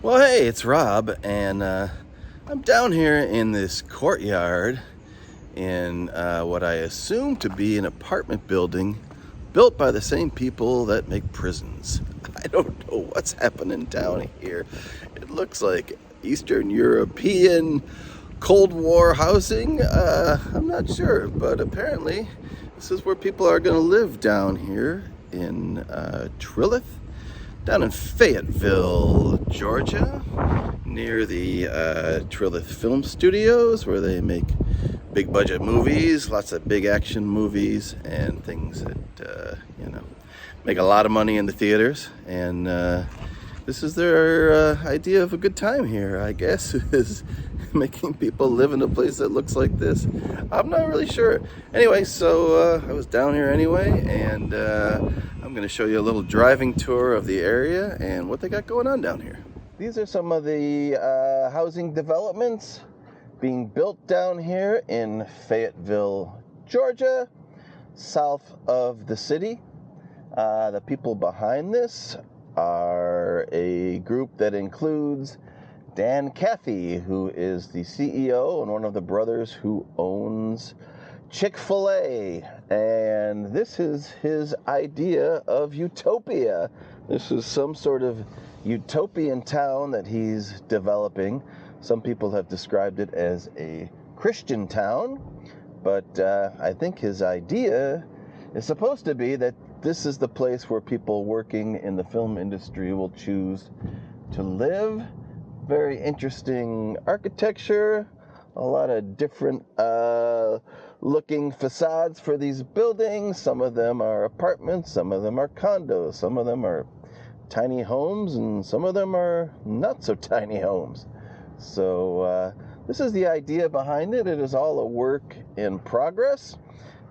Well, hey, it's Rob, and I'm down here in this courtyard in what I assume to be an apartment building built by the same people that make prisons. I don't know what's happening down here. It looks like Eastern European Cold War housing. I'm not sure, but apparently this is where people are going to live down here in Trilith, down in Fayetteville, Georgia, near the Trilith Film Studios, where they make big budget movies, lots of big action movies, and things that, make a lot of money in the theaters. And this is their idea of a good time here, I guess, is making people live in a place that looks like this. I'm not really sure. Anyway, so I was down here anyway, and I'm going to show you a little driving tour of the area and what they got going on down here. These are some of the housing developments being built down here in Fayetteville, Georgia, south of the city. The people behind this are a group that includes Cathy, who is the CEO and one of the brothers who owns Chick-fil-A. And this is his idea of utopia. This is some sort of utopian town that he's developing. Some people have described it as a Christian town, but I think his idea is supposed to be that this is the place where people working in the film industry will choose to live. Very interesting architecture, a lot of different looking facades for these buildings. Some of them are apartments, some of them are condos, some of them are tiny homes, and some of them are not so tiny homes. So this is the idea behind it. It is all a work in progress,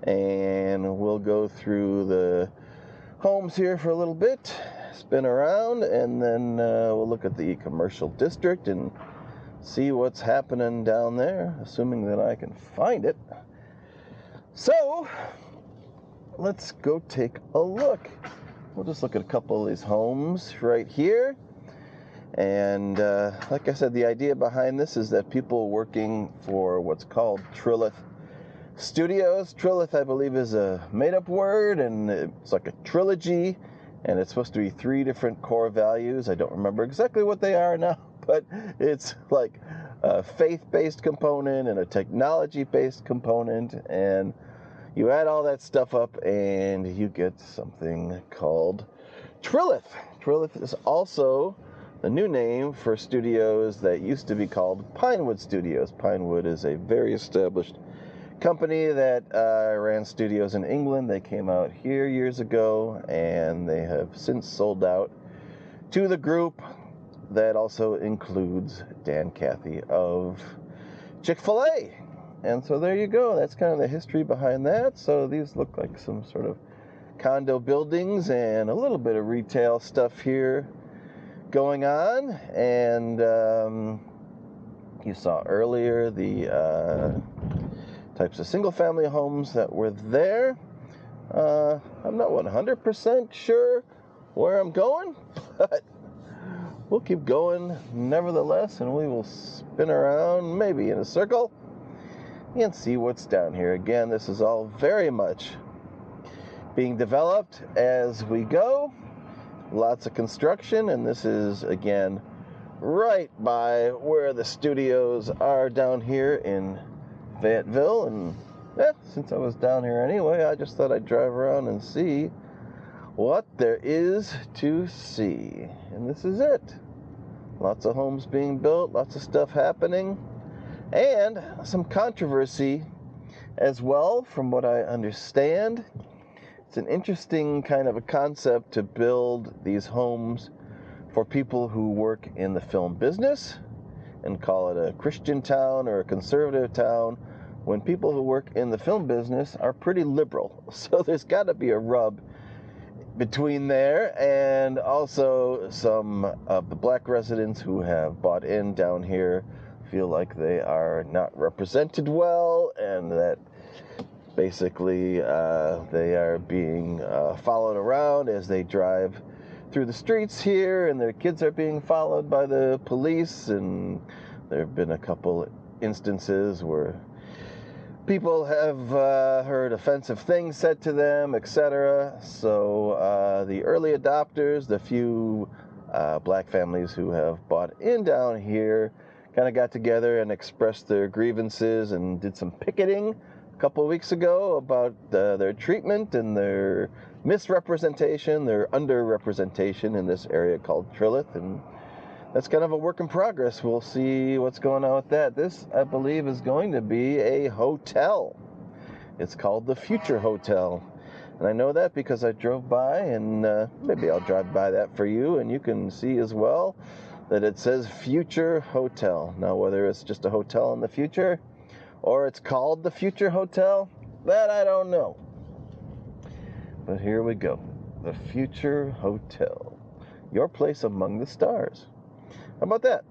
and we'll go through the homes here for a little bit, spin around, and then we'll look at the commercial district and see what's happening down there, assuming that I can find it. So let's go take a look. We'll just look at a couple of these homes right here. And like I said, the idea behind this is that people working for what's called Trilith Studios. Trilith, I believe, is a made-up word, and it's like a trilogy, and it's supposed to be 3 different core values. I don't remember exactly what they are now, but it's like a faith-based component and a technology-based component, and you add all that stuff up, and you get something called Trilith. Trilith is also the new name for studios that used to be called Pinewood Studios. Pinewood is a very established company that ran studios in England. They came out here years ago, and they have since sold out to the group that also includes Cathy of Chick-fil-A. And so there you go. That's kind of the history behind that. So these look like some sort of condo buildings and a little bit of retail stuff here going on. And you saw earlier the types of single-family homes that were there. I'm not 100% sure where I'm going, but we'll keep going nevertheless, and we will spin around maybe in a circle and see what's down here. Again, this is all very much being developed as we go. Lots of construction, and this is, again, right by where the studios are down here in Fayetteville. And since I was down here anyway, I just thought I'd drive around and see what there is to see. And this is it. Lots of homes being built, lots of stuff happening, and some controversy as well, from what I understand. It's an interesting kind of a concept to build these homes for people who work in the film business and call it a Christian town or a conservative town, when people who work in the film business are pretty liberal. So there's got to be a rub between there, and also some of the black residents who have bought in down here feel like they are not represented well, and that basically they are being followed around as they drive through the streets here, and their kids are being followed by the police, and there have been a couple instances where people have heard offensive things said to them, etc. So the early adopters, the few black families who have bought in down here, kind of got together and expressed their grievances and did some picketing a couple of weeks ago about their treatment and their misrepresentation, their underrepresentation in this area called Trilith, and that's kind of a work in progress. We'll see what's going on with that. This, I believe, is going to be a hotel. It's called the Future Hotel. And I know that because I drove by, and maybe I'll drive by that for you, and you can see as well that it says Future Hotel. Now, whether it's just a hotel in the future or it's called the Future Hotel, that I don't know. But here we go. The Future Hotel. Your place among the stars. How about that?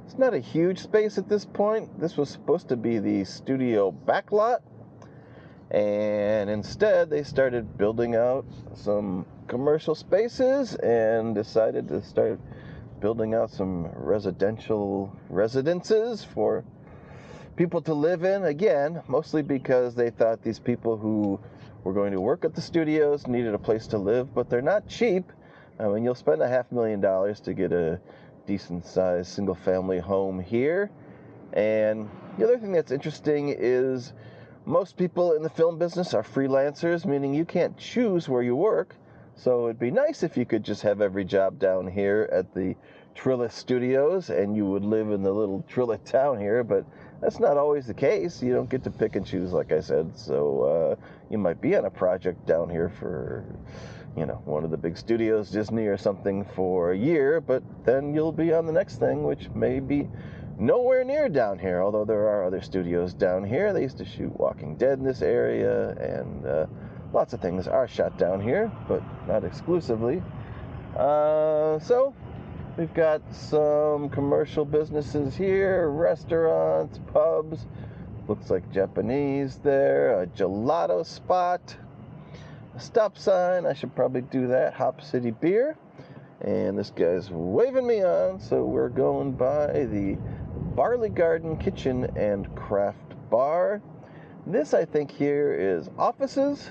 It's not a huge space at this point. This was supposed to be the studio backlot, and instead they started building out some commercial spaces and decided to start building out some residential residences for people to live in, again, mostly because they thought these people who were going to work at the studios needed a place to live, but they're not cheap. I mean, you'll spend $500,000 to get a decent-sized single-family home here. And the other thing that's interesting is most people in the film business are freelancers, meaning you can't choose where you work. So it'd be nice if you could just have every job down here at the Trilith Studios and you would live in the little Trilith town here, but that's not always the case. You don't get to pick and choose, like I said. So you might be on a project down here for, one of the big studios, Disney or something, for a year, but then you'll be on the next thing, which may be nowhere near down here, although there are other studios down here. They used to shoot Walking Dead in this area, and lots of things are shot down here, but not exclusively. So we've got some commercial businesses here, restaurants, pubs, looks like Japanese there, a gelato spot, a stop sign. I should probably do that. Hop City Beer. And this guy's waving me on, so we're going by the Barley Garden Kitchen and Craft Bar. This, I think, here is offices.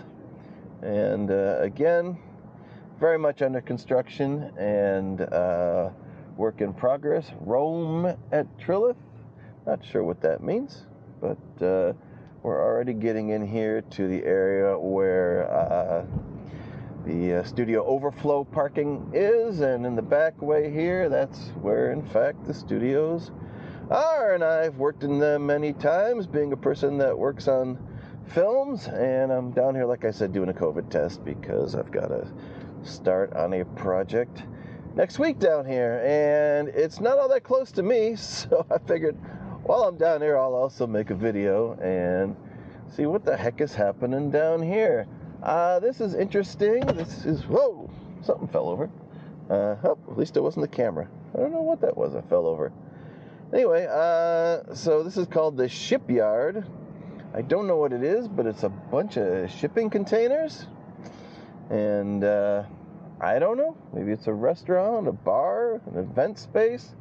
And again, very much under construction and work in progress. Rome at Trilith. Not sure what that means, but we're already getting in here to the area where the studio overflow parking is, and in the back way here, that's where, in fact, the studios are. And I've worked in them many times, being a person that works on films, and I'm down here, like I said, doing a COVID test because I've got to start on a project next week down here, and it's not all that close to me, so I figured while I'm down here, I'll also make a video and see what the heck is happening down here. This is interesting. This is, whoa, something fell over. At least it wasn't the camera. I don't know what that was that fell over. Anyway, so this is called the Shipyard. I don't know what it is, but it's a bunch of shipping containers. And I don't know. Maybe it's a restaurant, a bar, an event space.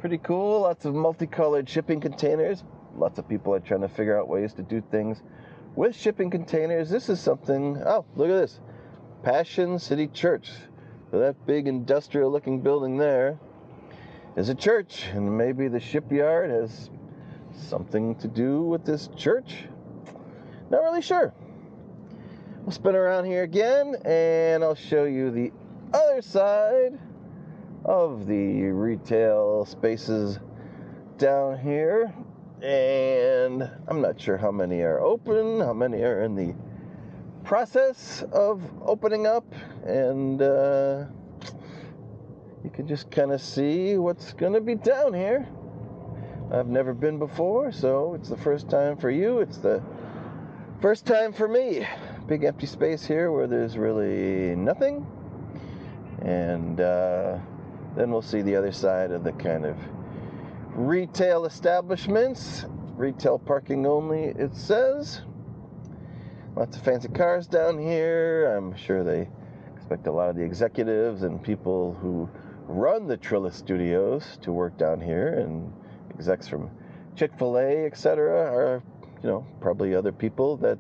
Pretty cool. Lots of multicolored shipping containers. Lots of people are trying to figure out ways to do things with shipping containers. This is something, oh, look at this. Passion City Church. So that big industrial looking building there is a church, and maybe the shipyard has something to do with this church. Not really sure. We'll spin around here again, and I'll show you the other side of the retail spaces down here. And I'm not sure how many are open, how many are in the process of opening up, and you can just kind of see what's going to be down here. I've never been before, so it's the first time for you. It's the first time for me. Big empty space here where there's really nothing. And then we'll see the other side of the kind of retail establishments. Retail parking only, it says. Lots of fancy cars down here. I'm sure they expect a lot of the executives and people who run the Trilith studios to work down here, and execs from Chick-fil-A, etc. are, probably other people that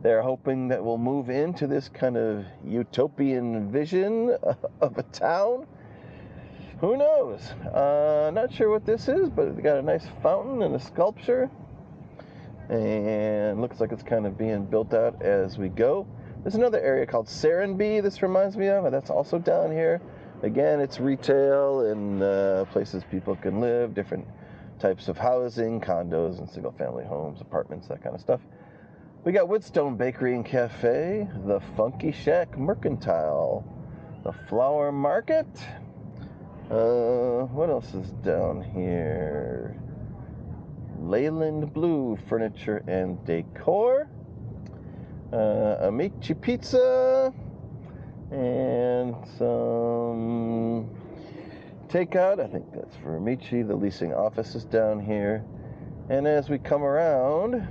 they're hoping that will move into this kind of utopian vision of a town. Who knows? Not sure what this is, but it's got a nice fountain and a sculpture, and looks like it's kind of being built out as we go. There's another area called Serenbe this reminds me of, and that's also down here. Again, it's retail and places people can live, different types of housing, condos and single-family homes, apartments, that kind of stuff. We got Woodstone Bakery and Cafe, the Funky Shack Mercantile, the Flower Market. What else is down here? Leyland Blue Furniture and Decor, Amici Pizza, and some takeout. I think that's for Amici. The leasing office is down here. And as we come around,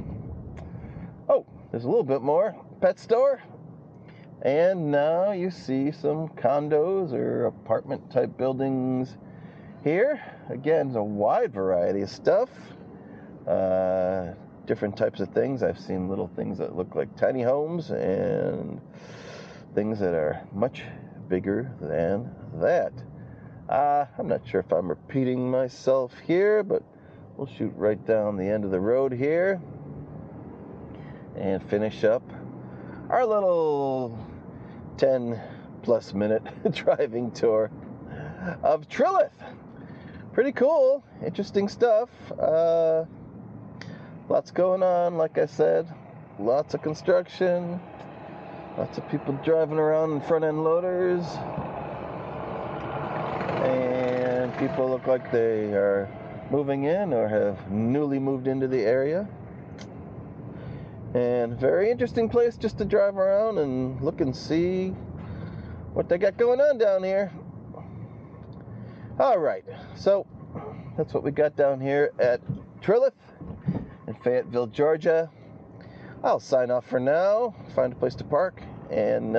there's a little bit more. Pet store. And now you see some condos or apartment type buildings here. Again, a wide variety of stuff. Different types of things. I've seen little things that look like tiny homes and things that are much bigger than that. I'm not sure if I'm repeating myself here, but we'll shoot right down the end of the road here and finish up our little 10 plus minute driving tour of Trilith. Pretty cool, interesting stuff. Lots going on, like I said. Lots of construction. Lots of people driving around in front-end loaders. And people look like they are moving in or have newly moved into the area. And very interesting place just to drive around and look and see what they got going on down here. All right, so that's what we got down here at Trilith in Fayetteville, Georgia. I'll sign off for now, find a place to park, and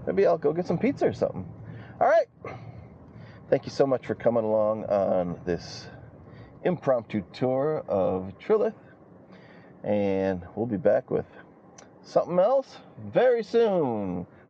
maybe I'll go get some pizza or something. All right. Thank you so much for coming along on this impromptu tour of Trilith. And we'll be back with something else very soon.